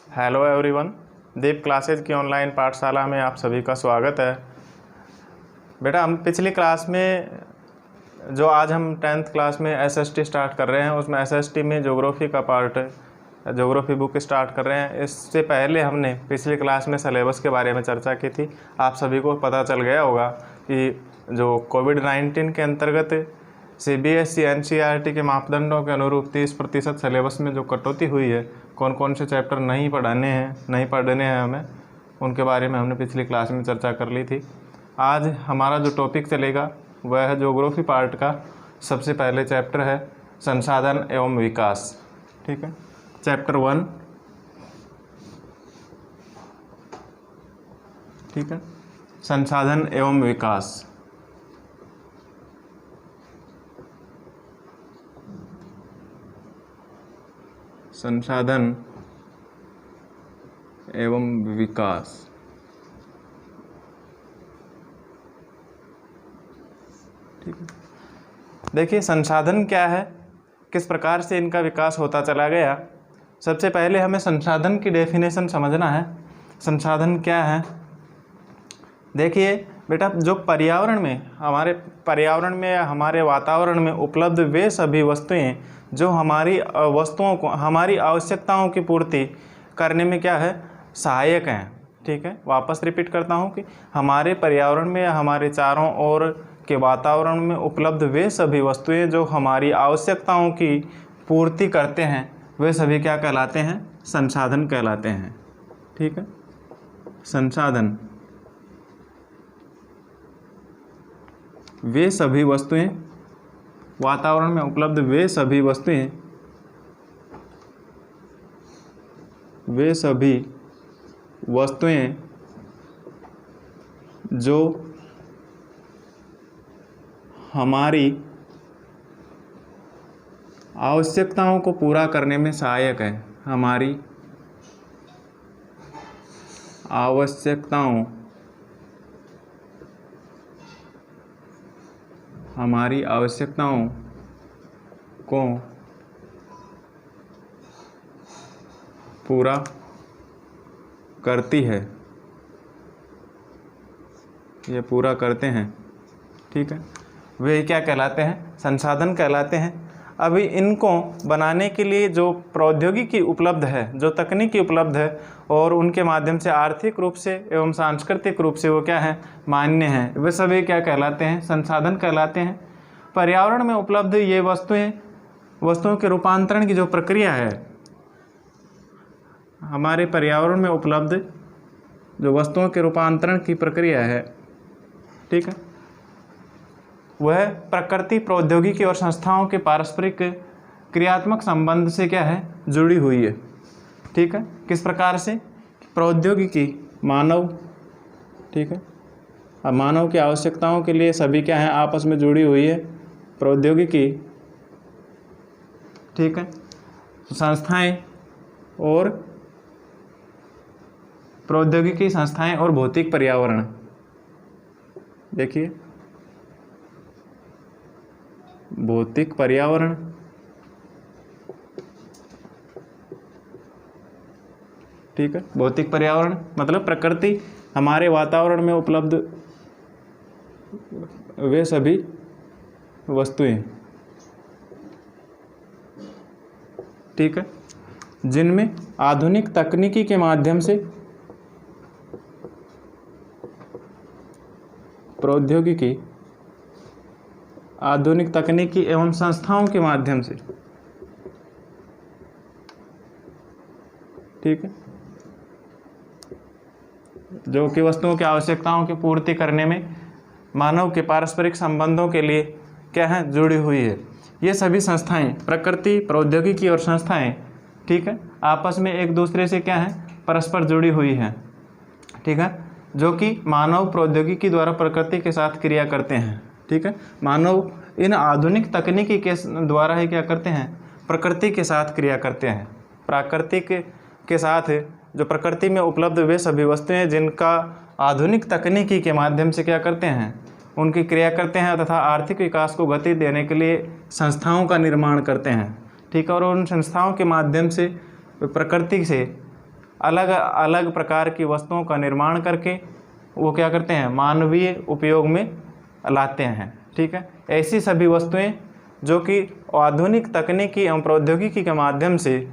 Hello everyone, दीप classes की online पाठशाला में आप सभी का स्वागत है। बेटा, हम पिछली क्लास में जो आज हम 10th क्लास में एसएसटी स्टार्ट कर रहे हैं, उसमें एसएसटी में ज्योग्राफी का पार्ट है, ज्योग्राफी बुक स्टार्ट कर रहे हैं। इससे पहले हमने पिछली क्लास में सिलेबस के बारे में चर्चा की थी। आप सभी को पता चल गया होगा कि जो कोविड-19 के अंतर्गत सीबीएसई एनसीईआरटी के मापदंडों के अनुरूप 30% सिलेबस में जो कटौती हुई है, कौन कौन से चैप्टर नहीं पढ़ने हैं हमें, उनके बारे में हमने पिछली क्लास में चर्चा कर ली थी। आज हमारा जो टॉपिक चलेगा वह है ज्योग्राफी पार्ट का सबसे पहले चैप्टर है संसाधन एवं विकास। ठीक है, चैप्टर 1। ठीक है, संसाधन एवं विकास। संसाधन एवं विकास। ठीक है, देखिए संसाधन क्या है, किस प्रकार से इनका विकास होता चला गया। सबसे पहले हमें संसाधन की डेफिनेशन समझना है। संसाधन क्या है? देखिए बेटा, जो हमारे वातावरण में उपलब्ध वे सभी वस्तुएं जो हमारी आवश्यकताओं की पूर्ति करने में क्या है, सहायक हैं। ठीक है, वापस रिपीट करता हूं कि हमारे पर्यावरण में या हमारे चारों ओर के वातावरण में उपलब्ध वे सभी वस्तुएं जो हमारी आवश्यकताओं की पूर्ति करते हैं, वे सभी क्या कहलाते हैं? संसाधन कहलाते हैं। ठीक है, संसाधन वे सभी वस्तुएं, वातावरण में उपलब्ध वे सभी वस्तुएं जो हमारी आवश्यकताओं को पूरा करने में सहायक है। हमारी आवश्यकताओं को पूरा करती है, ये पूरा करते हैं। ठीक है, वे क्या कहलाते हैं? संसाधन कहलाते हैं। अभी इनको बनाने के लिए जो प्रौद्योगिकी उपलब्ध है, जो तकनीकी उपलब्ध है, और उनके माध्यम से आर्थिक रूप से एवं सांस्कृतिक रूप से वो क्या है, मान्य हैं, वे सभी क्या कहलाते हैं? संसाधन कहलाते हैं। पर्यावरण में उपलब्ध ये वस्तुओं के रूपांतरण की जो प्रक्रिया है, हमारे पर्यावरण में उपलब्ध जो वस्तुओं के रूपांतरण की प्रक्रिया है, ठीक है, वह प्रकृति, प्रौद्योगिकी और संस्थाओं के पारस्परिक क्रियात्मक संबंध से क्या है, जुड़ी हुई है। ठीक है, किस प्रकार से? प्रौद्योगिकी मानव, ठीक है, अब मानव की आवश्यकताओं के लिए सभी क्या है, आपस में जुड़ी हुई है। प्रौद्योगिकी, ठीक है, संस्थाएं और प्रौद्योगिकी संस्थाएं और भौतिक पर्यावरण। देखिए, भौतिक पर्यावरण, ठीक है, भौतिक पर्यावरण मतलब प्रकृति, हमारे वातावरण में उपलब्ध वे सभी वस्तुएं, ठीक है, जिनमें आधुनिक तकनीकी के माध्यम से प्रौद्योगिकी, आधुनिक तकनीकी एवं संस्थाओं के माध्यम से, ठीक है, जो कि वस्तुओं की आवश्यकताओं की पूर्ति करने में मानव के पारस्परिक संबंधों के लिए क्या है, जुड़ी हुई है। ये सभी संस्थाएं, प्रकृति, प्रौद्योगिकी और संस्थाएं, ठीक है, आपस में एक दूसरे से क्या है, परस्पर जुड़ी हुई हैं। ठीक है, जो कि मानव प्रौद्योगिकी द्वारा प्रकृति के साथ क्रिया करते हैं। ठीक है, मानव इन आधुनिक तकनीकी के द्वारा ही क्या करते हैं, प्रकृति के साथ क्रिया करते हैं। प्राकृतिक के साथ जो प्रकृति में उपलब्ध वे सभी वस्तुएं जिनका आधुनिक तकनीकी के माध्यम से क्या करते हैं, उनकी क्रिया करते हैं तथा आर्थिक विकास को गति देने के लिए संस्थाओं का निर्माण करते हैं। ठीक है, और उन संस्थाओं के माध्यम से प्रकृति से अलग अलग प्रकार की वस्तुओं का निर्माण करके वो क्या करते हैं, मानवीय उपयोग में लाते हैं। ठीक है, ऐसी सभी वस्तुएं जो कि आधुनिक तकनीकी एवं प्रौद्योगिकी के माध्यम से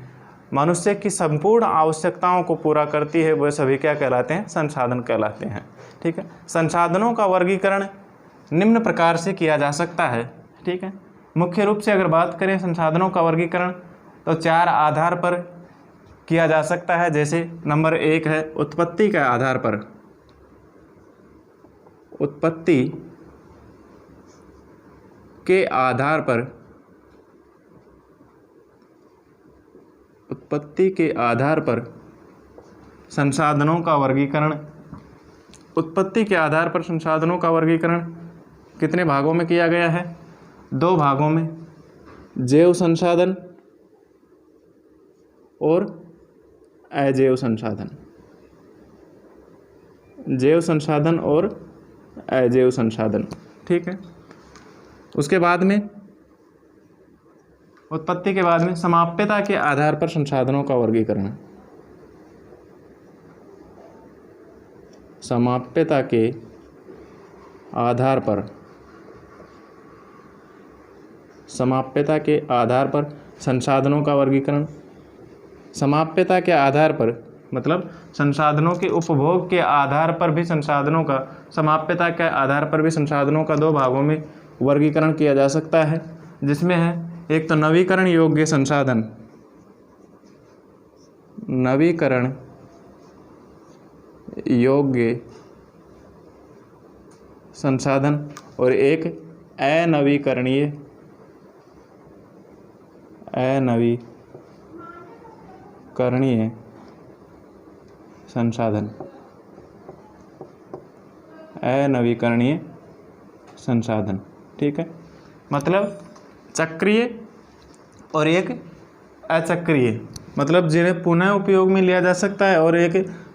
मनुष्य की संपूर्ण आवश्यकताओं को पूरा करती है, वह सभी क्या कहलाते हैं, संसाधन कहलाते हैं। ठीक है, संसाधनों का वर्गीकरण निम्न प्रकार से किया जा सकता है। ठीक है, मुख्य रूप से अगर बात करें संसाधनों का वर्गीकरण तो 4 आधार पर किया जा सकता है। जैसे नंबर 1 है उत्पत्ति के आधार पर, उत्पत्ति के आधार पर, उत्पत्ति के आधार पर संसाधनों का वर्गीकरण। उत्पत्ति के आधार पर संसाधनों का वर्गीकरण कितने भागों में किया गया है, 2 भागों में, जैव संसाधन और अजैव संसाधन, जैव संसाधन और अजैव संसाधन। ठीक है, उसके बाद में उत्पत्ति के बाद में समाप्यता के आधार पर संसाधनों का वर्गीकरण, समाप्यता के आधार पर, समाप्यता के आधार पर संसाधनों का वर्गीकरण। समाप्यता के आधार पर मतलब संसाधनों के उपभोग के आधार पर भी संसाधनों का, समाप्यता के आधार पर भी संसाधनों का 2 भागों में वर्गीकरण किया जा सकता है, जिसमें है एक तो नवीकरण योग्य संसाधन, नवीकरण योग्य संसाधन, और एक अनवीकरणीय, अनवीकरणीय संसाधन, अनवीकरणीय संसाधन। ठीक है, मतलब चक्रीय और एक अचक्रीय, मतलब जिन्हें पुनः उपयोग में लिया जा सकता है और एक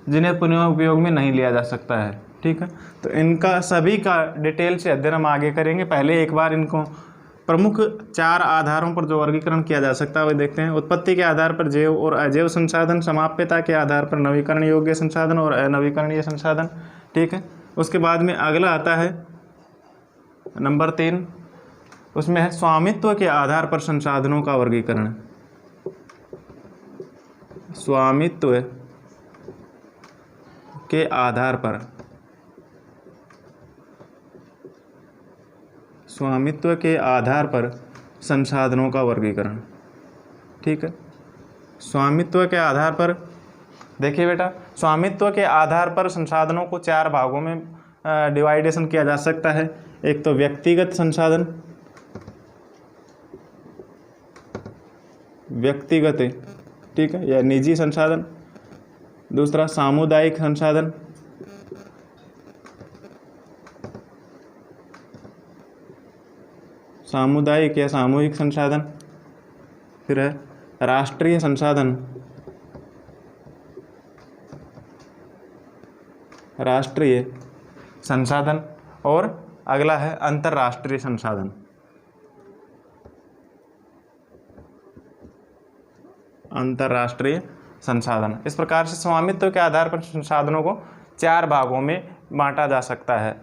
जिन्हें पुनः उपयोग में नहीं लिया जा सकता है। ठीक है, तो इनका सभी का डिटेल से अध्ययन हम आगे करेंगे। पहले एक बार इनको प्रमुख 4 आधारों पर जो वर्गीकरण किया जा सकता है वह देखते हैं। उत्पत्ति के आधार पर जैव और अजैव संसाधन, समाप्यता के आधार पर नवीकरण योग्य संसाधन और अनवीकरणीय संसाधन। ठीक है, उसके बाद में अगला आता है नंबर 3, उसमें है स्वामित्व के आधार पर संसाधनों का वर्गीकरण। स्वामित्व के आधार पर, स्वामित्व के आधार पर संसाधनों का वर्गीकरण। ठीक है, स्वामित्व के आधार पर देखिए बेटा, स्वामित्व के आधार पर संसाधनों को 4 भागों में डिवाइडेशन किया जा सकता है। एक तो व्यक्तिगत संसाधन, व्यक्तिगत, ठीक है, या निजी संसाधन। दूसरा सामुदायिक संसाधन, सामुदायिक या सामूहिक संसाधन। फिर है राष्ट्रीय संसाधन, राष्ट्रीय संसाधन, और अगला है अंतर्राष्ट्रीय संसाधन, अंतर्राष्ट्रीय संसाधन। इस प्रकार से स्वामित्व के आधार पर संसाधनों को 4 भागों में बांटा जा सकता है।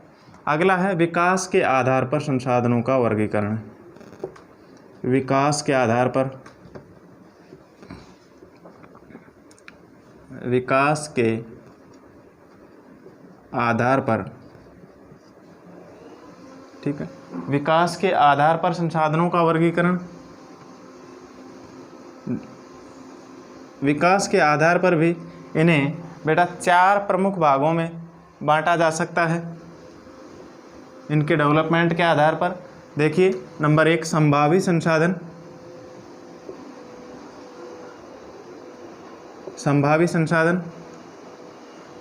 अगला है विकास के आधार पर संसाधनों का वर्गीकरण। विकास के आधार पर, विकास के आधार पर, ठीक है, विकास के आधार पर संसाधनों का वर्गीकरण। विकास के आधार पर भी इन्हें बेटा 4 प्रमुख भागों में बांटा जा सकता है। इनके डेवलपमेंट के आधार पर देखिए, नंबर 1 संभावी संसाधन, संभावी संसाधन,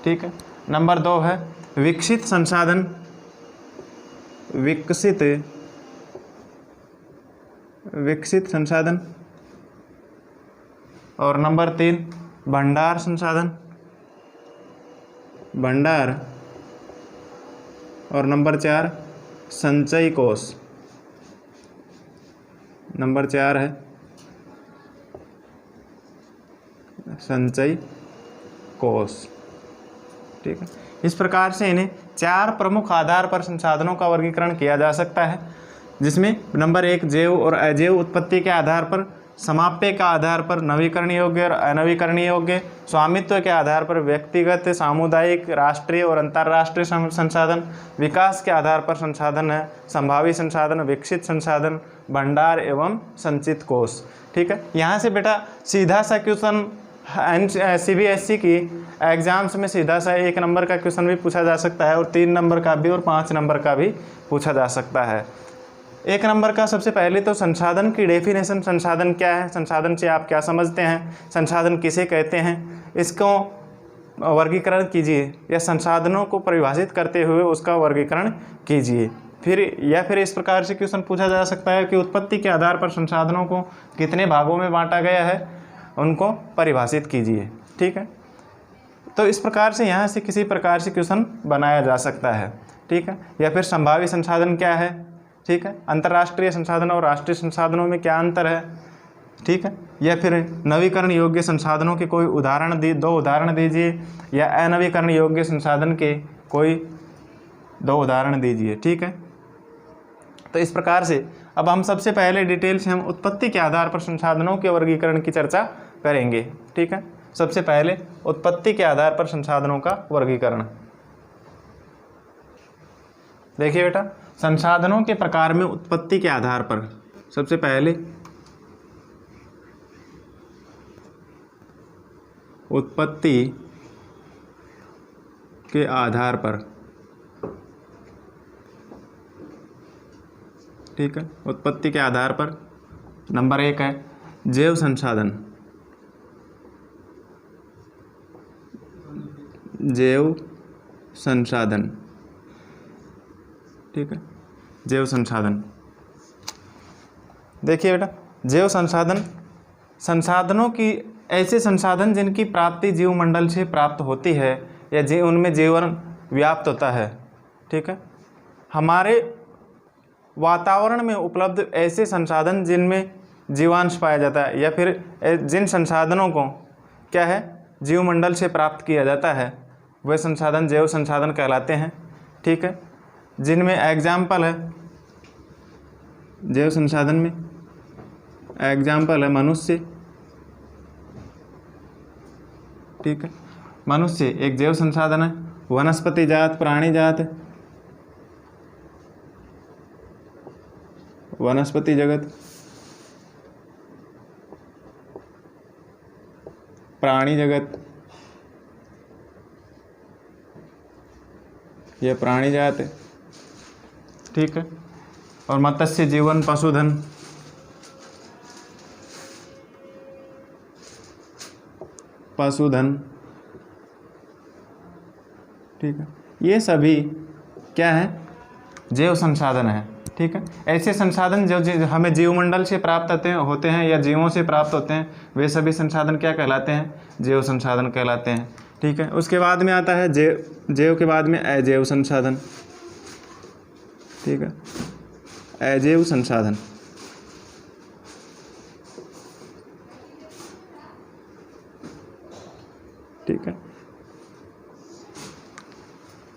ठीक है। नंबर 2 है विकसित संसाधन, विकसित, विकसित संसाधन। और नंबर 3 भंडार संसाधन, भंडार। और नंबर 4 संचयी कोष, नंबर 4 है संचयी कोष। ठीक है, इस प्रकार से इन्हें 4 प्रमुख आधार पर संसाधनों का वर्गीकरण किया जा सकता है, जिसमें नंबर 1 जैव और अजैव उत्पत्ति के आधार पर, समाप्य के आधार पर, नवीकरणीय योग्य और अनवीकरणीय योग्य, स्वामित्व के आधार पर व्यक्तिगत, सामुदायिक, राष्ट्रीय और अंतर्राष्ट्रीय संसाधन, विकास के आधार पर संसाधन है, संभावी संसाधन, विकसित संसाधन, भंडार एवं संचित कोष। ठीक है, यहाँ से बेटा सीधा सा क्वेश्चन CBSE की एग्जाम्स में सीधा सा 1 नंबर का क्वेश्चन भी पूछा जा सकता है और 3 नंबर का भी और 5 नंबर का भी पूछा जा सकता है। 1 नंबर का सबसे पहले तो संसाधन की डेफिनेशन, संसाधन क्या है, संसाधन से आप क्या समझते हैं, संसाधन किसे कहते हैं, इसको वर्गीकरण कीजिए या संसाधनों को परिभाषित करते हुए उसका वर्गीकरण कीजिए। फिर इस प्रकार से क्वेश्चन पूछा जा सकता है कि उत्पत्ति के आधार पर संसाधनों को कितने भागों में बांटा गया है, उनको परिभाषित कीजिए। ठीक है, तो इस प्रकार से यहाँ से किसी प्रकार से क्वेश्चन बनाया जा सकता है। ठीक है, या फिर संभावी संसाधन क्या है। ठीक है, अंतर्राष्ट्रीय संसाधन और राष्ट्रीय संसाधनों में क्या अंतर है। ठीक है, या फिर नवीकरण योग्य संसाधनों के कोई उदाहरण 2 उदाहरण दीजिए, या अनवीकरण योग्य संसाधन के कोई 2 उदाहरण दीजिए। ठीक है, तो इस प्रकार से अब हम सबसे पहले डिटेल से हम उत्पत्ति के आधार पर संसाधनों के वर्गीकरण की चर्चा करेंगे। ठीक है, सबसे पहले उत्पत्ति के आधार पर संसाधनों का वर्गीकरण। देखिए बेटा, संसाधनों के प्रकार में उत्पत्ति के आधार पर सबसे पहले उत्पत्ति के आधार पर, ठीक है, उत्पत्ति के आधार पर नंबर 1 है जैव संसाधन। जैव संसाधन, ठीक है, जैव संसाधन। देखिए बेटा, जैव संसाधन संसाधनों की ऐसे संसाधन जिनकी प्राप्ति जीवमंडल से प्राप्त होती है या उनमें जीवन व्याप्त होता है। ठीक है, हमारे वातावरण में उपलब्ध ऐसे संसाधन जिनमें जीवांश पाया जाता है, या फिर जिन संसाधनों को क्या है जीवमंडल से प्राप्त किया जाता है, वे संसाधन जैव संसाधन कहलाते हैं। ठीक है, जिनमें एग्जाम्पल है जैव संसाधन में, एग्जाम्पल है मनुष्य। ठीक है, मनुष्य एक जैव संसाधन है। वनस्पति जात, प्राणी जात, वनस्पति जगत, प्राणी जगत, यह प्राणी जात है। ठीक है, और मत्स्य जीवन, पशुधन, पशुधन। ठीक है, ये सभी क्या है जैव संसाधन है। ठीक है, ऐसे संसाधन जो हमें जीवमंडल से प्राप्त होते हैं या जीवों से प्राप्त होते हैं, वे सभी संसाधन क्या कहलाते हैं, जैव संसाधन कहलाते हैं। ठीक है, उसके बाद में आता है जैव के बाद में अजैव संसाधन। ठीक है, अजैव संसाधन। ठीक है,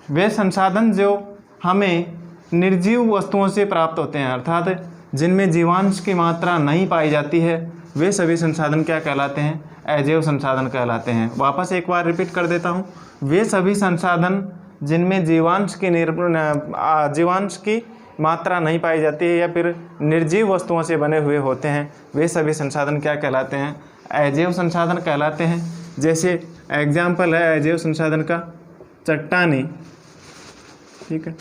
वे संसाधन जो हमें निर्जीव वस्तुओं से प्राप्त होते हैं, अर्थात जिनमें जीवांश की मात्रा नहीं पाई जाती है, वे सभी संसाधन क्या कहलाते हैं, अजैव संसाधन कहलाते हैं। वापस एक बार रिपीट कर देता हूँ, वे सभी संसाधन जिनमें जीवांश की मात्रा नहीं पाई जाती है या फिर निर्जीव वस्तुओं से बने हुए होते हैं, वे सभी संसाधन क्या कहलाते हैं, अजैव संसाधन कहलाते हैं। जैसे एग्जाम्पल है अजैव संसाधन का चट्टानी। ठीक है,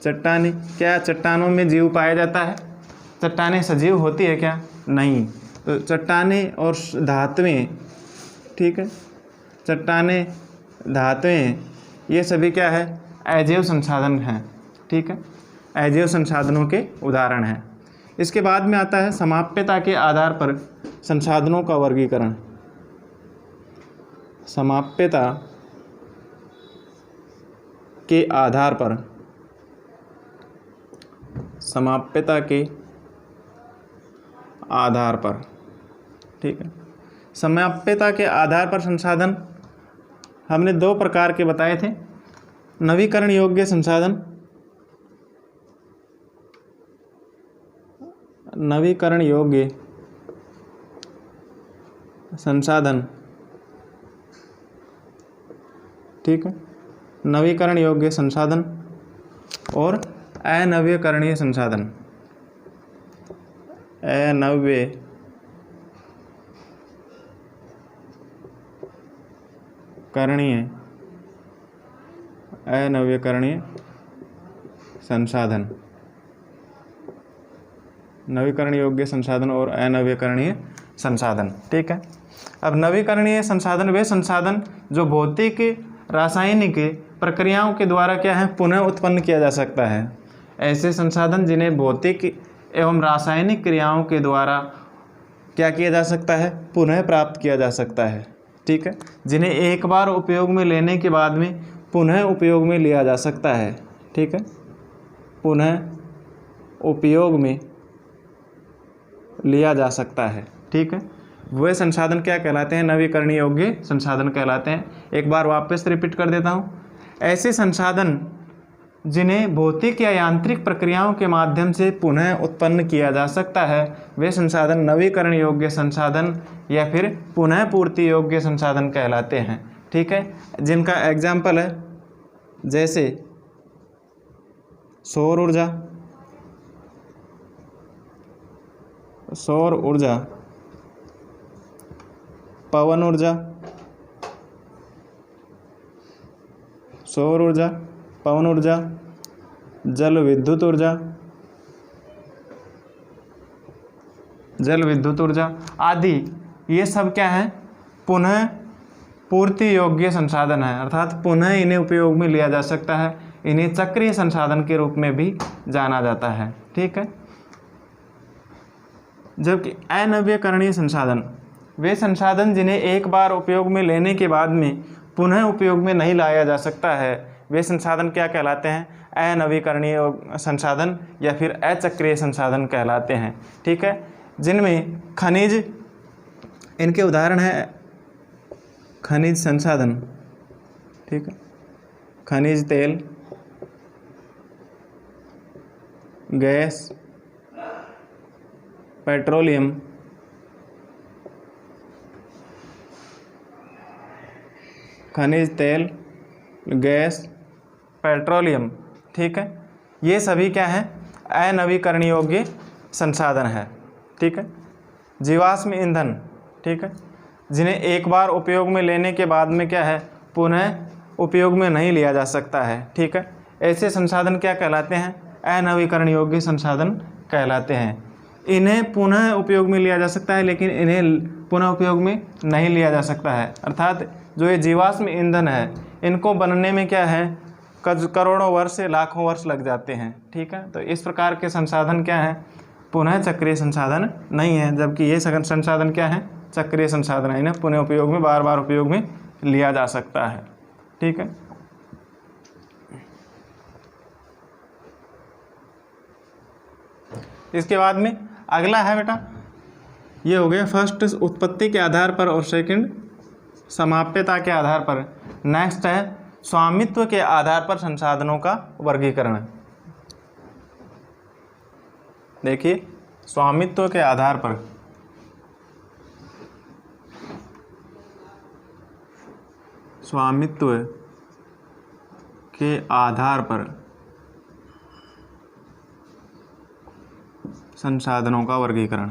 चट्टानी क्या, चट्टानों में जीव पाया जाता है। चट्टानें सजीव होती है क्या, नहीं। तो चट्टानें और धातुएं, ठीक है, चट्टानें, धातुएं, ये सभी क्या है, अजैव संसाधन हैं। ठीक है, अजैव संसाधनों के उदाहरण हैं। इसके बाद में आता है समाप्यता के आधार पर संसाधनों का वर्गीकरण। समाप्यता के आधार पर, समाप्यता के आधार पर, ठीक है, समाप्यता के आधार पर संसाधन हमने दो प्रकार के बताए थे, नवीकरण योग्य संसाधन, नवीकरण योग्य संसाधन, ठीक है, नवीकरण योग्य संसाधन और अनवीकरणीय संसाधन, अनवीकरणीय संसाधन, नवीकरण योग्य संसाधन और अनवीकरणीय संसाधन, ठीक है। अब नवीकरणीय संसाधन वे संसाधन जो भौतिक रासायनिक प्रक्रियाओं के द्वारा क्या है पुनः उत्पन्न किया जा सकता है। ऐसे संसाधन जिन्हें भौतिक एवं रासायनिक क्रियाओं के द्वारा क्या किया जा सकता है, पुनः प्राप्त किया जा सकता है, ठीक है, जिन्हें एक बार उपयोग में लेने के बाद में पुनः उपयोग में लिया जा सकता है, ठीक है, पुनः उपयोग में लिया जा सकता है, ठीक है। वे संसाधन क्या कहलाते हैं, नवीकरणीय योग्य संसाधन कहलाते हैं। एक बार वापस रिपीट कर देता हूँ, ऐसे संसाधन जिन्हें भौतिक या यांत्रिक प्रक्रियाओं के माध्यम से पुनः उत्पन्न किया जा सकता है वे संसाधन नवीकरण योग्य संसाधन या फिर पुनः पूर्ति योग्य संसाधन कहलाते हैं, ठीक है। जिनका एग्जाम्पल है जैसे सौर ऊर्जा, सौर ऊर्जा, पवन ऊर्जा, सौर ऊर्जा, पवन ऊर्जा, जल विद्युत ऊर्जा, जल विद्युत ऊर्जा आदि, ये सब क्या है पुनः पूर्ति योग्य संसाधन है, अर्थात पुनः इन्हें उपयोग में लिया जा सकता है। इन्हें चक्रीय संसाधन के रूप में भी जाना जाता है, ठीक है। जबकि अनवीकरणीय संसाधन वे संसाधन जिन्हें एक बार उपयोग में लेने के बाद में पुनः उपयोग में नहीं लाया जा सकता है वे संसाधन क्या कहलाते हैं, अनवीकरणीय संसाधन या फिर अचक्रीय संसाधन कहलाते हैं, ठीक है। जिनमें खनिज, इनके उदाहरण है खनिज संसाधन, ठीक है, खनिज तेल, गैस, पेट्रोलियम, खनिज तेल, गैस, पेट्रोलियम, ठीक है, ये सभी क्या है अनवीकरणीय योग्य संसाधन है, ठीक है। जीवाश्म ईंधन, ठीक है, जिन्हें एक बार उपयोग में लेने के बाद में क्या है पुनः उपयोग में नहीं लिया जा सकता है, ठीक है। ऐसे संसाधन क्या कहलाते हैं, अनवीकरण योग्य संसाधन कहलाते हैं। इन्हें पुनः उपयोग में लिया जा सकता है लेकिन इन्हें पुनः उपयोग में नहीं लिया जा सकता है, अर्थात जो ये जीवाश्म ईंधन है इनको बनने में क्या है करोड़ों वर्ष से लाखों वर्ष लग जाते हैं, ठीक है। तो इस प्रकार के संसाधन क्या है पुनः चक्रीय संसाधन नहीं है, जबकि ये संसाधन क्या है चक्रीय संसाधन है, इन्हें पुनः उपयोग में बार बार उपयोग में लिया जा सकता है, ठीक है। इसके बाद में अगला है बेटा, ये हो गया फर्स्ट उत्पत्ति के आधार पर और सेकंड समाप्यता के आधार पर। नेक्स्ट है स्वामित्व के आधार पर संसाधनों का वर्गीकरण। देखिए स्वामित्व के आधार पर, स्वामित्व के आधार पर संसाधनों का वर्गीकरण,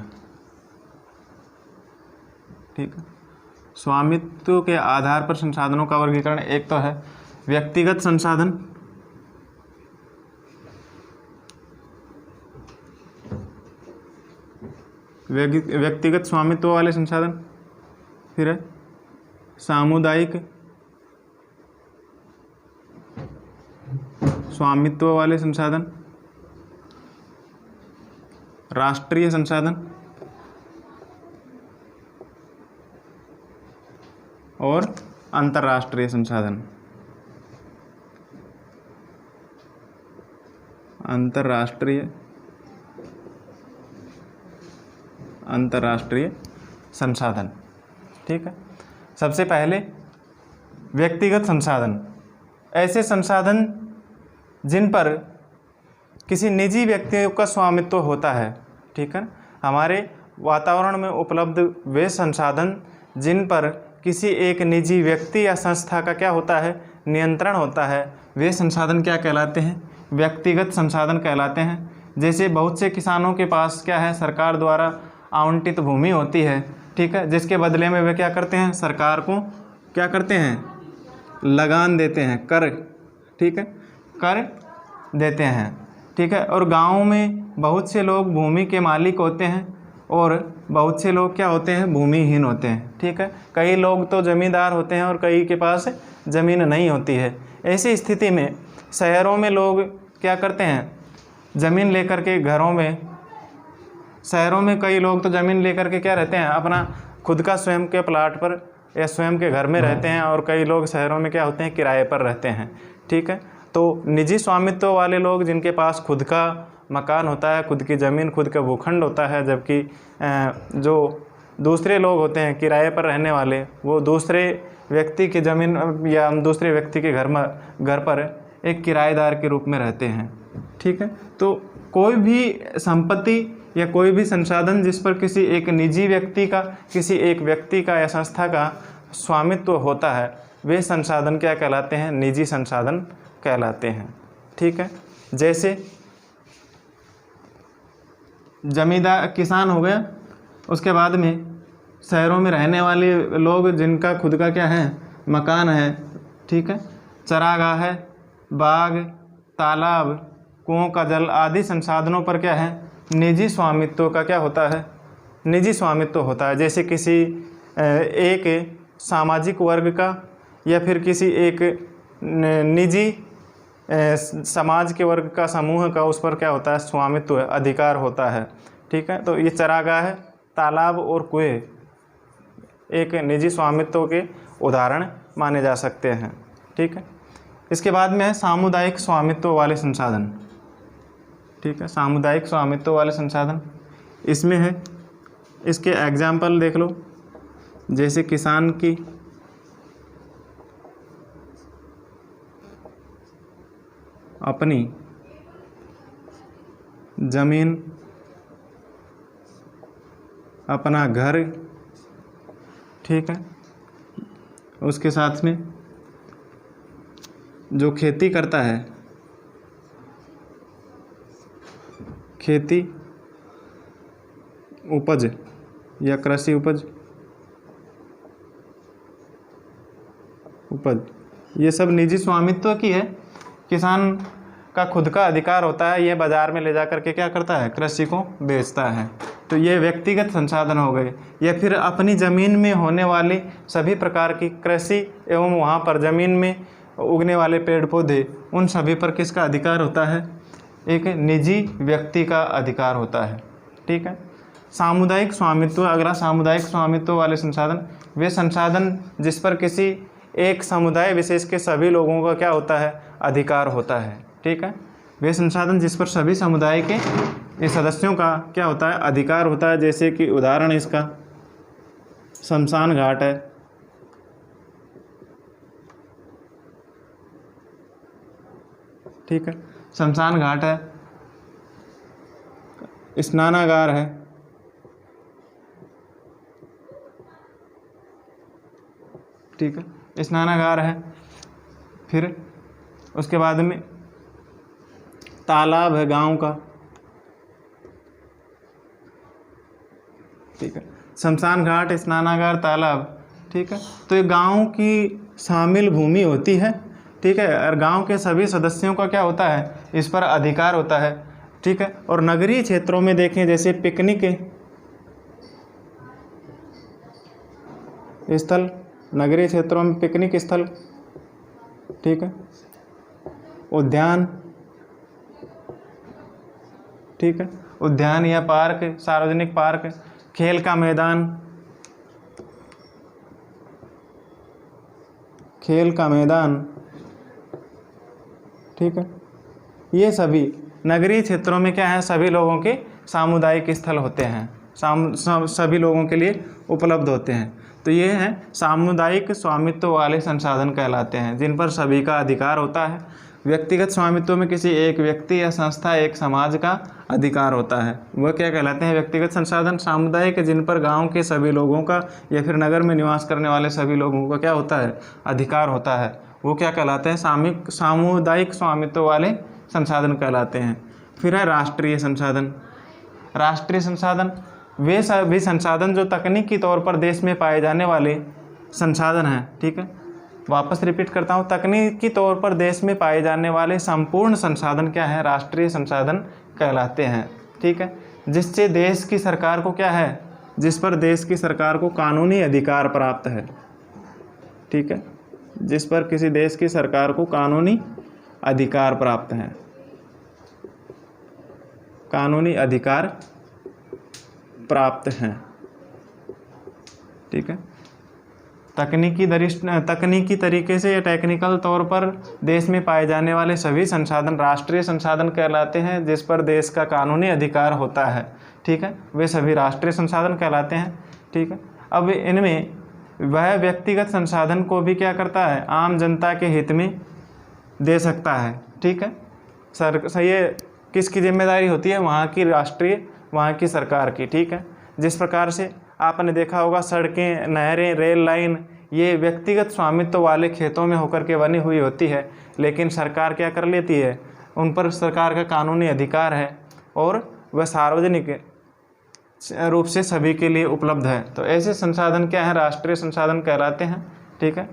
ठीक है। स्वामित्व के आधार पर संसाधनों का वर्गीकरण एक तो है व्यक्तिगत संसाधन, व्यक्तिगत स्वामित्व वाले संसाधन, फिर है सामुदायिक स्वामित्व वाले संसाधन, राष्ट्रीय संसाधन और अंतर्राष्ट्रीय संसाधन। अंतर्राष्ट्रीय संसाधन, ठीक है। सबसे पहले व्यक्तिगत संसाधन, ऐसे संसाधन जिन पर किसी निजी व्यक्ति का स्वामित्व होता है, ठीक है। हमारे वातावरण में उपलब्ध वे संसाधन जिन पर किसी एक निजी व्यक्ति या संस्था का क्या होता है, नियंत्रण होता है, वे संसाधन क्या कहलाते हैं, व्यक्तिगत संसाधन कहलाते हैं। जैसे बहुत से किसानों के पास क्या है, सरकार द्वारा आवंटित भूमि होती है, ठीक है, जिसके बदले में वे क्या करते हैं, सरकार को क्या करते हैं, लगान देते हैं, कर, ठीक है, कर देते हैं, ठीक है। और गाँव में बहुत से लोग भूमि के मालिक होते हैं और बहुत से लोग क्या होते हैं, भूमिहीन होते हैं, ठीक है। कई लोग तो ज़मींदार होते हैं और कई के पास ज़मीन नहीं होती है। ऐसी स्थिति में शहरों में लोग क्या करते हैं, ज़मीन लेकर के घरों में, शहरों में कई लोग तो ज़मीन लेकर के क्या रहते हैं, अपना खुद का स्वयं के प्लाट पर या स्वयं के घर में रहते हैं, और कई लोग शहरों में क्या होते हैं, किराए पर रहते हैं, ठीक है। तो निजी स्वामित्व वाले लोग जिनके पास खुद का मकान होता है, खुद की ज़मीन, खुद का भूखंड होता है, जबकि जो दूसरे लोग होते हैं किराए पर रहने वाले, वो दूसरे व्यक्ति की ज़मीन या दूसरे व्यक्ति के घर पर एक किराएदार के रूप में रहते हैं, ठीक है। तो कोई भी संपत्ति या कोई भी संसाधन जिस पर किसी एक निजी व्यक्ति का, किसी एक व्यक्ति का या संस्था का स्वामित्व होता है, वे संसाधन क्या कहलाते हैं, निजी संसाधन कहलाते हैं, ठीक है। जैसे जमींदार किसान हो गया, उसके बाद में शहरों में रहने वाले लोग जिनका खुद का क्या है, मकान है, ठीक है, चरागाह है, बाग, तालाब, कुओं का जल आदि संसाधनों पर क्या है, निजी स्वामित्व का क्या होता है, निजी स्वामित्व होता है। जैसे किसी एक सामाजिक वर्ग का या फिर किसी एक निजी समाज के वर्ग का, समूह का, उस पर क्या होता है, स्वामित्व, अधिकार होता है, ठीक है। तो ये चरागाह, तालाब और कुएं एक निजी स्वामित्व के उदाहरण माने जा सकते हैं, ठीक है। इसके बाद में है सामुदायिक स्वामित्व वाले संसाधन, ठीक है, सामुदायिक स्वामित्व वाले संसाधन। इसमें है, इसके एग्जाम्पल देख लो, जैसे किसान की अपनी ज़मीन, अपना घर, ठीक है, उसके साथ में जो खेती करता है, खेती उपज या कृषि उपज, ये सब निजी स्वामित्व की है। किसान का खुद का अधिकार होता है, ये बाज़ार में ले जा कर के क्या करता है, कृषि को बेचता है। तो ये व्यक्तिगत संसाधन हो गए। या फिर अपनी ज़मीन में होने वाली सभी प्रकार की कृषि एवं वहाँ पर ज़मीन में उगने वाले पेड़ पौधे, उन सभी पर किसका अधिकार होता है, एक निजी व्यक्ति का अधिकार होता है, ठीक है। सामुदायिक स्वामित्व, अगला सामुदायिक स्वामित्व वाले संसाधन, वे संसाधन जिस पर किसी एक समुदाय विशेष के सभी लोगों का क्या होता है, अधिकार होता है, ठीक है। वे संसाधन जिस पर सभी समुदाय के ये सदस्यों का क्या होता है, अधिकार होता है। जैसे कि उदाहरण इसका शमशान घाट है, ठीक है, शमशान घाट है, स्नानागार है, ठीक है, स्नानागार है। फिर उसके बाद में तालाब है गांव का, ठीक है, शमशान घाट, स्नानागार, तालाब, ठीक है। तो ये गांव की शामिल भूमि होती है, ठीक है, और गांव के सभी सदस्यों का क्या होता है, इस पर अधिकार होता है, ठीक है। और नगरीय क्षेत्रों में देखें, जैसे पिकनिक स्थल, नगरीय क्षेत्रों में पिकनिक स्थल, ठीक है, उद्यान, ठीक है, उद्यान या पार्क, सार्वजनिक पार्क, खेल का मैदान, खेल का मैदान, ठीक है। ये सभी नगरीय क्षेत्रों में क्या है, सभी लोगों के सामुदायिक स्थल होते हैं, सभी लोगों के लिए उपलब्ध होते हैं। तो ये हैं सामुदायिक स्वामित्व वाले संसाधन कहलाते हैं, जिन पर सभी का अधिकार होता है। व्यक्तिगत स्वामित्व में किसी एक व्यक्ति या संस्था, एक समाज का अधिकार होता है, वह क्या कहलाते हैं? व्यक्तिगत संसाधन। सामुदायिक, जिन पर गांव के सभी लोगों का या फिर नगर में निवास करने वाले सभी लोगों का क्या होता है? अधिकार होता है, वो क्या कहलाते हैं? सामुदायिक स्वामित्व वाले संसाधन कहलाते हैं। फिर है राष्ट्रीय संसाधन। राष्ट्रीय संसाधन वे सभी संसाधन जो तकनीकी तौर पर देश में पाए जाने वाले संसाधन हैं। ठीक है, वापस रिपीट करता हूँ, तकनीकी तौर पर देश में पाए जाने वाले संपूर्ण संसाधन क्या है? राष्ट्रीय संसाधन कहलाते हैं। ठीक है, जिससे देश की सरकार को क्या है? जिस पर देश की सरकार को कानूनी अधिकार प्राप्त है। ठीक है, जिस पर किसी देश की सरकार को कानूनी अधिकार प्राप्त है, कानूनी अधिकार प्राप्त हैं। ठीक है, तकनीकी तरीके से या टेक्निकल तौर पर देश में पाए जाने वाले सभी संसाधन राष्ट्रीय संसाधन कहलाते हैं, जिस पर देश का कानूनी अधिकार होता है। ठीक है, वे सभी राष्ट्रीय संसाधन कहलाते हैं। ठीक है, अब इनमें वह व्यक्तिगत संसाधन को भी क्या करता है? आम जनता के हित में दे सकता है। ठीक है, ये किसकी जिम्मेदारी होती है? वहाँ की राष्ट्रीय, वहाँ की सरकार की। ठीक है, जिस प्रकार से आपने देखा होगा सड़कें, नहरें, रेल लाइन ये व्यक्तिगत स्वामित्व वाले खेतों में होकर के बनी हुई होती है, लेकिन सरकार क्या कर लेती है? उन पर सरकार का कानूनी अधिकार है और वह सार्वजनिक रूप से सभी के लिए उपलब्ध है। तो ऐसे संसाधन क्या है? राष्ट्रीय संसाधन कहलाते हैं। ठीक है,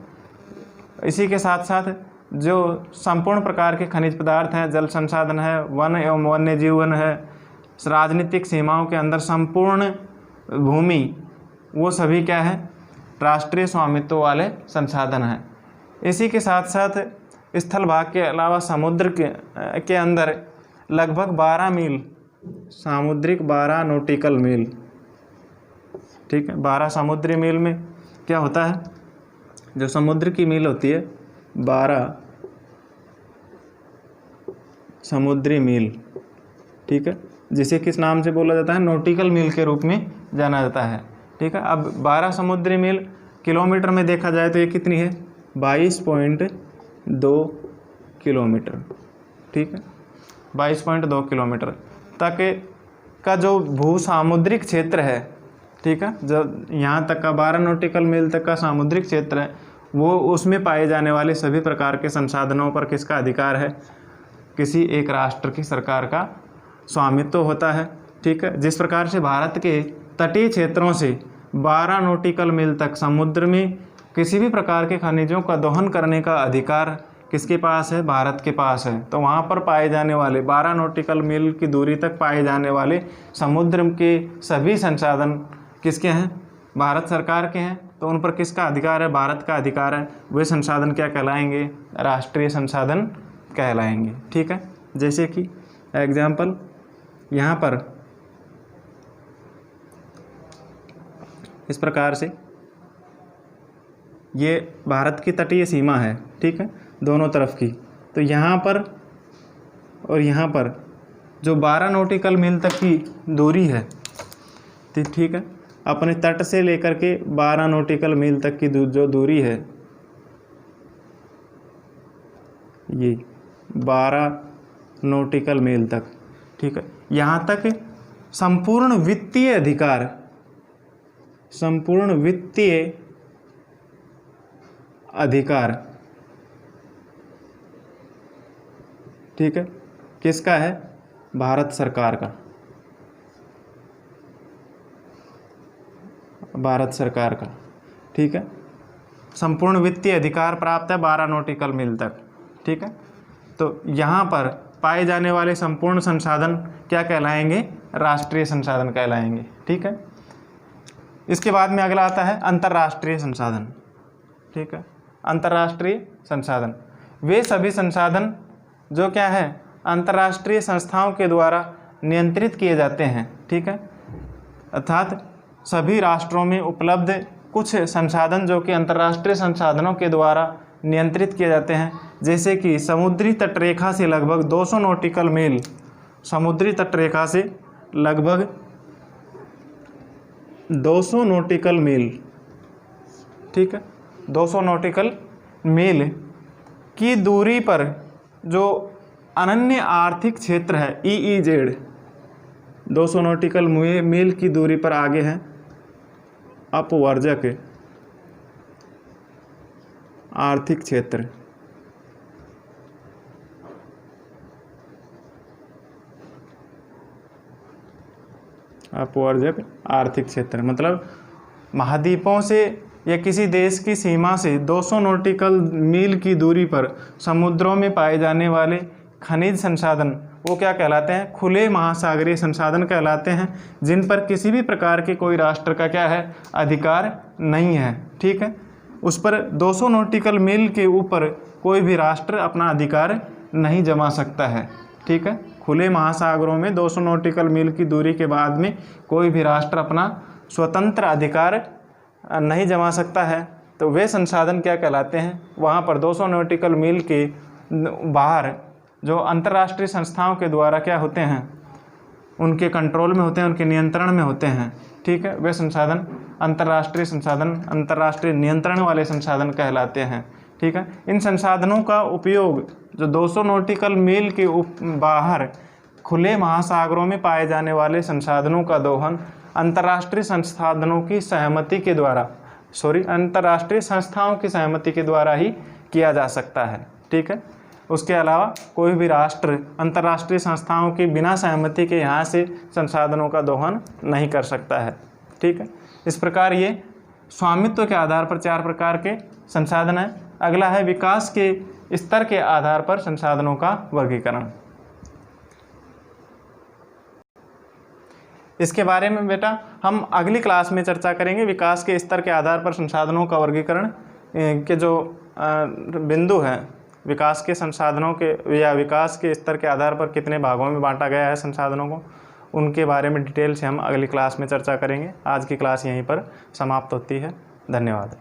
इसी के साथ साथ जो संपूर्ण प्रकार के खनिज पदार्थ हैं, जल संसाधन है, वन एवं वन्य जीवन है, राजनीतिक सीमाओं के अंदर संपूर्ण भूमि, वो सभी क्या है? राष्ट्रीय स्वामित्व वाले संसाधन हैं। इसी के साथ साथ स्थल भाग के अलावा समुद्र के अंदर लगभग 12 मील, सामुद्रिक 12 नॉटिकल मील। ठीक है, 12 समुद्री मील में क्या होता है? जो समुद्र की मील होती है 12 समुद्री मील। ठीक है, जिसे किस नाम से बोला जाता है? नॉटिकल मील के रूप में जाना जाता है। ठीक है, अब 12 समुद्री मील किलोमीटर में देखा जाए तो ये कितनी है? 22.2 किलोमीटर। ठीक है, 22.2 किलोमीटर तक का जो भू सामुद्रिक क्षेत्र है। ठीक है, जब यहाँ तक का 12 नॉटिकल मील तक का सामुद्रिक क्षेत्र है, वो उसमें पाए जाने वाले सभी प्रकार के संसाधनों पर किसका अधिकार है? किसी एक राष्ट्र की सरकार का स्वामित्व होता है। ठीक है, जिस प्रकार से भारत के तटीय क्षेत्रों से 12 नॉटिकल मील तक समुद्र में किसी भी प्रकार के खनिजों का दोहन करने का अधिकार किसके पास है? भारत के पास है। तो वहाँ पर पाए जाने वाले 12 नॉटिकल मील की दूरी तक पाए जाने वाले समुद्र के सभी संसाधन किसके हैं? भारत सरकार के हैं। तो उन पर किसका अधिकार है? भारत का अधिकार है। वे संसाधन क्या कहलाएंगे? राष्ट्रीय संसाधन कहलाएंगे। ठीक है, जैसे कि एग्जाम्पल यहाँ पर इस प्रकार से ये भारत की तटीय सीमा है। ठीक है, दोनों तरफ की। तो यहाँ पर और यहाँ पर जो 12 नॉटिकल मील तक की दूरी है, ठीक है, अपने तट से लेकर के 12 नॉटिकल मील तक की जो दूरी है, ये 12 नॉटिकल मील तक। ठीक है, यहाँ तक संपूर्ण वित्तीय अधिकार, संपूर्ण वित्तीय अधिकार, ठीक है, किसका है? भारत सरकार का, भारत सरकार का। ठीक है, संपूर्ण वित्तीय अधिकार प्राप्त है 12 नॉटिकल मील तक। ठीक है, तो यहाँ पर पाए जाने वाले संपूर्ण संसाधन क्या कहलाएंगे? राष्ट्रीय संसाधन कहलाएंगे। ठीक है, इसके बाद में अगला आता है अंतर्राष्ट्रीय संसाधन। ठीक है, अंतर्राष्ट्रीय संसाधन वे सभी संसाधन जो क्या है? अंतर्राष्ट्रीय संस्थाओं के द्वारा नियंत्रित किए जाते हैं। ठीक है, अर्थात सभी राष्ट्रों में उपलब्ध कुछ संसाधन जो कि अंतर्राष्ट्रीय संसाधनों के द्वारा नियंत्रित किए जाते हैं, जैसे कि समुद्री तटरेखा से लगभग 200 नॉटिकल मील, समुद्री तटरेखा से लगभग 200 नॉटिकल मील ठीक है। 200 नॉटिकल मील की दूरी पर जो अनन्य आर्थिक क्षेत्र है EEZ, 200 नॉटिकल मील की दूरी पर आगे है अपवर्जक आर्थिक क्षेत्र। अपवर्जक आर्थिक क्षेत्र मतलब महाद्वीपों से या किसी देश की सीमा से 200 नॉटिकल मील की दूरी पर समुद्रों में पाए जाने वाले खनिज संसाधन वो क्या कहलाते हैं? खुले महासागरीय संसाधन कहलाते हैं, जिन पर किसी भी प्रकार के कोई राष्ट्र का क्या है? अधिकार नहीं है। ठीक है, उस पर 200 नॉटिकल मील के ऊपर कोई भी राष्ट्र अपना अधिकार नहीं जमा सकता है। ठीक है, खुले महासागरों में 200 नॉटिकल मील की दूरी के बाद में कोई भी राष्ट्र अपना स्वतंत्र अधिकार नहीं जमा सकता है। तो वे संसाधन क्या कहलाते हैं? वहाँ पर 200 नॉटिकल मील के बाहर जो अंतर्राष्ट्रीय संस्थाओं के द्वारा क्या होते हैं? उनके कंट्रोल में होते हैं, उनके नियंत्रण में होते हैं। ठीक है, वे संसाधन अंतर्राष्ट्रीय संसाधन, अंतर्राष्ट्रीय नियंत्रण वाले संसाधन कहलाते हैं। ठीक है, इन संसाधनों का उपयोग जो 200 नॉटिकल मील के बाहर खुले महासागरों में पाए जाने वाले संसाधनों का दोहन अंतर्राष्ट्रीय संसाधनों की सहमति के द्वारा अंतर्राष्ट्रीय संस्थाओं की सहमति के द्वारा ही किया जा सकता है। ठीक है, उसके अलावा कोई भी राष्ट्र अंतर्राष्ट्रीय संस्थाओं की बिना सहमति के यहाँ से संसाधनों का दोहन नहीं कर सकता है। ठीक है, इस प्रकार ये स्वामित्व के आधार पर 4 प्रकार के संसाधन हैं। अगला है विकास के स्तर के आधार पर संसाधनों का वर्गीकरण। इसके बारे में बेटा हम अगली क्लास में चर्चा करेंगे। विकास के स्तर के आधार पर संसाधनों का वर्गीकरण के जो बिंदु हैं, विकास के संसाधनों के या विकास के स्तर के आधार पर कितने भागों में बांटा गया है संसाधनों को, उनके बारे में डिटेल से हम अगली क्लास में चर्चा करेंगे। आज की क्लास यहीं पर समाप्त होती है। धन्यवाद।